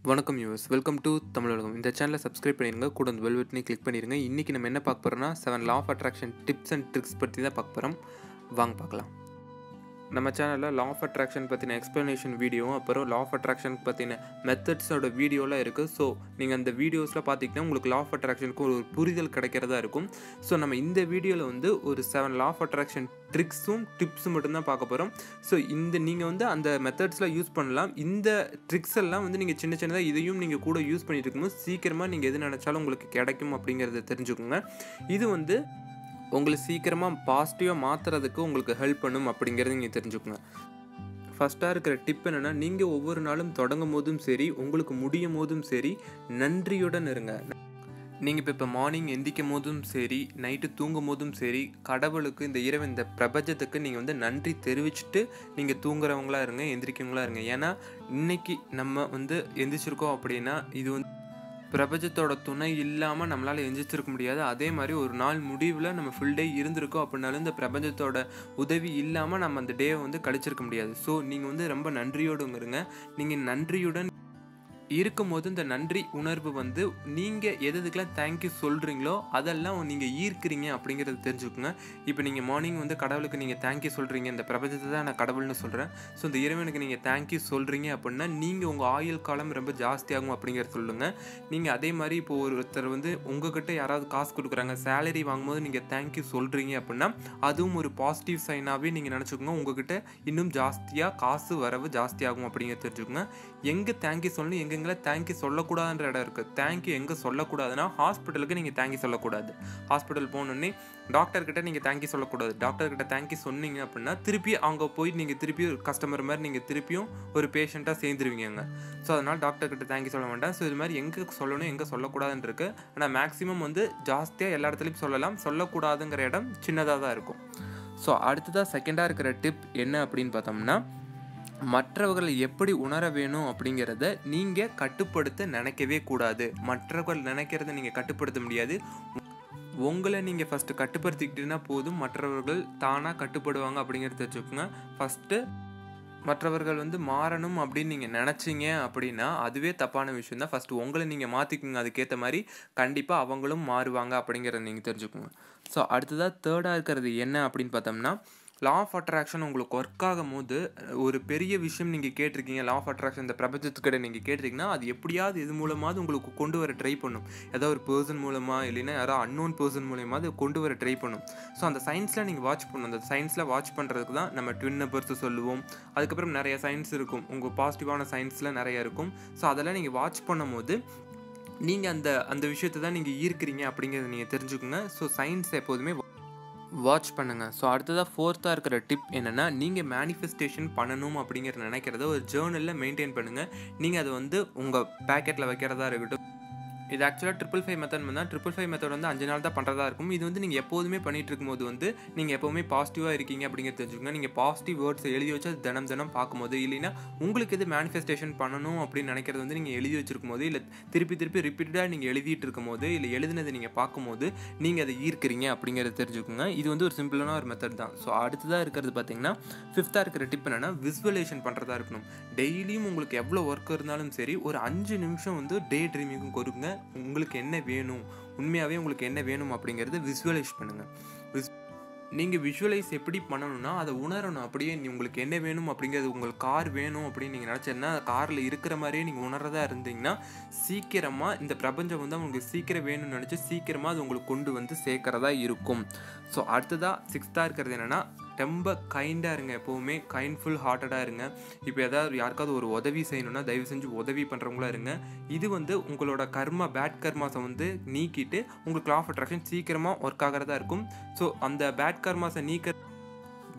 வணக்கம் US welcome to Tamil உலகம். இந்த சேனலை சப்ஸ்கிரைப் பண்ணிடுங்க, கூட அந்த பெல் பட்டனை கிளிக் பண்ணிடுங்க. இன்றைக்கி நம்ம என்ன பார்க்க போகிறோம்னா 7 law of attraction tips and tricks பற்றி தான் பார்க்க போகிறோம். வாங்க பார்க்கலாம். நம்ம சேனலில் லா ஆஃப் அட்ராக்ஷன் பற்றின எக்ஸ்ப்ளனேஷன் வீடியோவும் அப்புறம் லா ஆஃப் அட்ராக்ஷன் பற்றின மெத்தட்ஸோட வீடியோலாம் இருக்குது. ஸோ நீங்கள் அந்த வீடியோஸில் பார்த்தீங்கன்னா உங்களுக்கு லா ஆஃப் அட்ராக்ஷனுக்கு ஒரு புரிதல் கிடைக்கிறதா இருக்கும். ஸோ நம்ம இந்த வீடியோவில் வந்து ஒரு 7 லா ஆஃப் அட்ராக்ஷன் ட்ரிக்ஸும் டிப்ஸும் மட்டும்தான் பார்க்க போகிறோம். ஸோ நீங்கள் வந்து அந்த மெத்தட்ஸில் யூஸ் பண்ணலாம். இந்த ட்ரிக்ஸ் எல்லாம் வந்து நீங்கள் சின்ன சின்னதாக இதையும் நீங்கள் கூட யூஸ் பண்ணிட்டு இருக்கும்போது சீக்கிரமாக நீங்கள் எது நினச்சாலும் உங்களுக்கு கிடைக்கும் அப்படிங்கிறத தெரிஞ்சுக்கோங்க. இது வந்து உங்களை சீக்கிரமாக பாசிட்டிவாக மாற்றுறதுக்கு உங்களுக்கு ஹெல்ப் பண்ணும் அப்படிங்கிறத நீங்கள் தெரிஞ்சுக்கோங்க. ஃபஸ்ட்டாக இருக்கிற டிப் என்னென்னா, நீங்கள் ஒவ்வொரு நாளும் தொடங்கும் போதும் சரி, உங்களுக்கு முடியும் போதும் சரி, நன்றியுடன் இருங்க. நீங்கள் இப்போ மார்னிங் எந்திக்கும் போதும் சரி, நைட்டு தூங்கும் போதும் சரி, கடவுளுக்கு இந்த இரவு இந்த பிரபஞ்சத்துக்கு நீங்கள் வந்து நன்றி தெரிவிச்சுட்டு நீங்கள் தூங்குறவங்களா இருங்க, எந்திரிக்கவங்களா இருங்க. ஏன்னா இன்றைக்கி நம்ம வந்து எந்திரிச்சிருக்கோம் அப்படின்னா இது வந்து பிரபஞ்சத்தோட துணை இல்லாமல் நம்மளால் எந்திரிச்சிருக்க முடியாது. அதே மாதிரி ஒரு நாள் முடிவில் நம்ம ஃபுல் டே இருந்திருக்கோம் அப்படின்னாலும் இந்த பிரபஞ்சத்தோட உதவி இல்லாமல் நம்ம அந்த டேவை வந்து கழிச்சிருக்க முடியாது. ஸோ நீங்கள் வந்து ரொம்ப நன்றியோடு இருங்க. நீங்கள் நன்றியுடன் இருக்கும்போது இந்த நன்றி உணர்வு வந்து நீங்கள் எதுக்கெல்லாம் தேங்க்யூ சொல்கிறீங்களோ அதெல்லாம் நீங்கள் ஈர்க்கிறீங்க அப்படிங்கிறது தெரிஞ்சுக்கோங்க. இப்போ நீங்கள் மார்னிங் வந்து கடவுளுக்கு நீங்கள் தேங்க்யூ சொல்கிறீங்க, இந்த பிரபஞ்சத்தை தான் நான் கடவுள்னு சொல்கிறேன். ஸோ இந்த இறைவனுக்கு நீங்கள் தேங்க்யூ சொல்கிறீங்க அப்படின்னா நீங்கள் உங்கள் ஆயுள் காலம் ரொம்ப ஜாஸ்தியாகும் அப்படிங்கிறத சொல்லுங்கள். நீங்கள் அதே மாதிரி இப்போ ஒருத்தர் வந்து உங்ககிட்ட யாராவது காசு கொடுக்குறாங்க, சேலரி வாங்கும்போது நீங்கள் தேங்க்யூ சொல்கிறீங்க அப்படின்னா அதுவும் ஒரு பாசிட்டிவ் சைனாகவே நீங்கள் நினச்சிக்கோங்க. உங்ககிட்ட இன்னும் ஜாஸ்தியாக காசு வரவு ஜாஸ்தியாகும் அப்படிங்கிறத தெரிஞ்சுக்கோங்க. எங்கே தேங்க்யூ சொல்லணும், எங்கெல்லாம் தேங்க்யூ சொல்லக்கூடாதுன்ற இடம் இருக்குது. தேங்க்யூ எங்கே சொல்லக்கூடாதுன்னா, ஹாஸ்பிட்டலுக்கு நீங்கள் தேங்க்யூ சொல்லக்கூடாது. ஹாஸ்பிட்டல் போகணுன்னே டாக்டர்கிட்ட நீங்கள் தேங்க்யூ சொல்லக்கூடாது. டாக்டர்கிட்ட தேங்க்யூ சொன்னீங்க அப்படின்னா திருப்பி அங்கே போய் நீங்கள் திருப்பி ஒரு கஸ்டமர் மாதிரி நீங்கள் திருப்பியும் ஒரு பேஷண்ட்டாக சேர்ந்துருவீங்க. ஸோ அதனால் டாக்டர்கிட்ட தேங்க்யூ சொல்ல வேண்டாம். ஸோ இது மாதிரி எங்கே சொல்லணும் எங்கே சொல்லக்கூடாதுன்னு இருக்குது. ஆனால் மேக்ஸிமம் வந்து ஜாஸ்தியாக எல்லா இடத்துலையும் சொல்லலாம். சொல்லக்கூடாதுங்கிற இடம் சின்னதாக தான் இருக்கும். ஸோ அடுத்ததாக செகண்டாக இருக்கிற டிப் என்ன அப்படின்னு பார்த்தோம்னா, மற்றவர்களை எப்படி உணர வேணும் அப்படிங்கிறத நீங்கள் கட்டுப்படுத்த நினைக்கவே கூடாது. மற்றவர்கள் நினைக்கிறத நீங்கள் கட்டுப்படுத்த முடியாது. உங்களை நீங்கள் ஃபஸ்ட்டு கட்டுப்படுத்திக்கிட்டீங்கன்னா போதும், மற்றவர்கள் தானாக கட்டுப்படுவாங்க அப்படிங்கிறத தெரிஞ்சுக்கோங்க. ஃபஸ்ட்டு மற்றவர்கள் வந்து மாறணும் அப்படின்னு நீங்கள் நினச்சிங்க அப்படின்னா அதுவே தப்பான விஷயம் தான். ஃபஸ்ட்டு உங்களை நீங்கள் மாற்றிக்குங்க. அதுக்கேற்ற மாதிரி கண்டிப்பாக அவங்களும் மாறுவாங்க அப்படிங்கிறத நீங்கள் தெரிஞ்சுக்கோங்க. ஸோ அடுத்ததாக தேர்டாக இருக்கிறது என்ன அப்படின்னு பார்த்தோம்னா, லா ஆஃப் அட்ராக்ஷன் உங்களுக்கு ஒர்க் ஆகும் போது ஒரு பெரிய விஷயம் நீங்கள் கேட்டிருக்கீங்க. லா ஆஃப் அட்ராக்ஷன் இந்த பிரபஞ்சத்துக்கிட்ட நீங்கள் கேட்டிருக்கீங்கன்னா அது எப்படியாவது இது மூலமாவது உங்களுக்கு கொண்டு வர ட்ரை பண்ணும். ஏதாவது ஒரு பர்சன் மூலமாக இல்லைன்னா யாராவது அன்னோன் பர்சன் மூலமாக அது கொண்டு வர ட்ரை பண்ணும். ஸோ அந்த சயின்ஸில் நீங்கள் வாட்ச் பண்ணணும். அந்த சயின்ஸில் வாட்ச் பண்ணுறதுக்கு தான் நம்ம ட்வின் நம்பர்ஸ் சொல்லுவோம். அதுக்கப்புறம் நிறைய சயின்ஸ் இருக்கும், உங்கள் பாசிட்டிவான சயின்ஸில் நிறைய இருக்கும். ஸோ அதெல்லாம் நீங்கள் வாட்ச் பண்ணும் போது நீங்கள் அந்த விஷயத்தை தான் நீங்கள் ஈர்க்கிறீங்க அப்படிங்கிறத நீங்கள் தெரிஞ்சுக்கோங்க. ஸோ சயின்ஸ் எப்போதுமே வாட்ச் பண்ணுங்கள். ஸோ அடுத்ததாக ஃபோர்த்தாக இருக்கிற டிப் என்னென்னா, நீங்கள் மேனிஃபெஸ்டேஷன் பண்ணணும் அப்படிங்கிற நினைக்கிறத ஒரு ஜேர்னலில் மெயின்டைன் பண்ணுங்கள். நீங்கள் அதை வந்து உங்கள் பேக்கெட்டில் வைக்கிறதா இருக்கட்டும். இது ஆக்சுவலாக 555 மெத்தட் தான். 555 மெத்தட் வந்து 5 நாள் தான் பண்ணுறதா இருக்கும். இது வந்து நீங்கள் எப்போதுமே பண்ணிகிட்டு இருக்கும்போது வந்து நீங்கள் எப்போவுமே பாசிட்டிவாக இருக்கீங்க அப்படிங்கிறத தெரிஞ்சுக்கோங்க. நீங்கள் பாசிட்டிவ் வேர்ட்ஸை எழுதி வச்சு அது தினம் பார்க்கும்போது, இல்லைன்னா உங்களுக்கு எது மேனிஃபெஸ்டேஷன் பண்ணணும் அப்படின்னு நினைக்கிறது வந்து நீங்கள் எழுதி வச்சிருக்கும் போது, இல்லை திருப்பி ரிப்பீட்டடாக நீங்கள் எழுதிட்டு இருக்கும் போது, இல்லை எழுதினதை நீங்கள் பார்க்கும்போது நீங்கள் அதை ஈர்க்கிறீங்க அப்படிங்கிறத தெரிஞ்சுக்கோங்க. இது வந்து ஒரு சிம்பிளான ஒரு மெத்தட் தான். ஸோ அடுத்ததாக இருக்கிறது பார்த்தீங்கன்னா, ஃபிஃப்த்தாக இருக்கிற டிப் என்னென்னா, விசுவலேஷன் பண்ணுறதா இருக்கணும். டெய்லியும் உங்களுக்கு எவ்வளோ ஒர்க் இருந்தாலும் சரி, ஒரு 5 நிமிஷம் வந்து டே ட்ரீமிங்கும் கொடுங்க. உங்களுக்கு என்ன வேணும், உண்மையாகவே உங்களுக்கு என்ன வேணும் அப்படிங்கிறத விசுவலைஸ் பண்ணுங்கள். நீங்கள் விஷுவலைஸ் எப்படி பண்ணணும்னா, அதை உணரணும். அப்படியே உங்களுக்கு என்ன வேணும் அப்படிங்கிறது, உங்களுக்கு கார் வேணும் அப்படின்னு நீங்கள் நினச்சேன்னா காரில் இருக்கிற மாதிரியே நீங்கள் உணர்றதா இருந்தீங்கன்னா சீக்கிரமாக இந்த பிரபஞ்சம் வந்து உங்களுக்கு சீக்கிரம் வேணும்னு நினச்சி சீக்கிரமாக அது உங்களுக்கு கொண்டு வந்து சேர்க்குறதா இருக்கும். ஸோ அடுத்ததாக 6th இருக்கிறது என்னென்னா, ரொம்ப கைண்டாக இருங்க. எப்போவுமே கைண்ட்ஃபுல் ஹார்ட்டடாக இருங்க. இப்போ ஏதாவது யாருக்காவது ஒரு உதவி செய்யணும்னா தயவு செஞ்சு உதவி பண்ணுறவங்களா இருங்க. இது வந்து உங்களோட பேட் கர்மாஸை வந்து நீக்கிட்டு உங்களுக்கு லா ஆஃப் அட்ராக்ஷன் சீக்கிரமாக ஒர்க் ஆகிறதா இருக்கும். ஸோ அந்த பேட் கர்மாஸை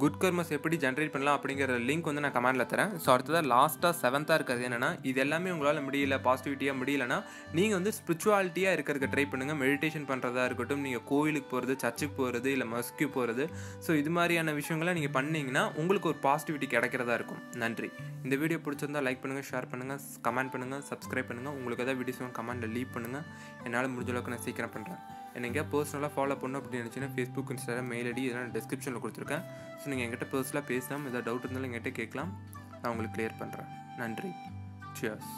குட் கர்மஸ் எப்படி ஜென்ரேட் பண்ணலாம் அப்படிங்கிற லிங்க் வந்து நான் கமெண்டில் தரேன். ஸோ அடுத்ததாக லாஸ்ட்டாக 7th இருக்கிறது என்னென்னா, இது எல்லாமே உங்களால் முடியல, பாசிட்டிவிட்டியாக முடியலைன்னா நீங்கள் வந்து ஸ்பிரிச்சுவாலிட்டியாக இருக்கிறதுக்கு ட்ரை பண்ணுங்கள். மெடிடேஷன் பண்ணுறதா இருக்கட்டும், நீங்கள் கோவிலுக்கு போகிறது, சர்ச்சுக்கு போகிறது, இல்லை மஸ்க்கு போகிறது. ஸோ இது மாதிரியான விஷயங்களை நீங்கள் பண்ணிங்கன்னா உங்களுக்கு ஒரு பாசிட்டிவிட்டி கிடைக்கிறதா இருக்கும். நன்றி. இந்த வீடியோ பிடிச்சிருந்தால் லைக் பண்ணுங்கள், ஷேர் பண்ணுங்கள், கமெண்ட் பண்ணுங்கள், சப்ஸ்கிரைப் பண்ணுங்கள். உங்களுக்கு எதாவது வீடியோஸ் கமெண்ட்டில் லீவ் பண்ணுங்கள். என்னால் முடிஞ்ச அளவுக்கு நான் சீக்கிரம் பண்ணுறேன். என்னை பர்சனலாக ஃபாலோ பண்ணணும் அப்படின்னு நினச்சிங்கன்னா ஃபேஸ்புக், இன்ஸ்டாகிராம், மெயில் ஐடி இதெல்லாம் டிஸ்கிரிப்ஷனில் கொடுத்துருக்கேன். ஸோ நீங்கள் என்கிட்ட பர்சனலாக பேசலாம். ஏதாவது டவுட் இருந்தாலும் என்கிட்ட கேட்கலாம். நான் உங்களுக்கு கிளியர் பண்ணுறேன். நன்றி. சியர்ஸ்.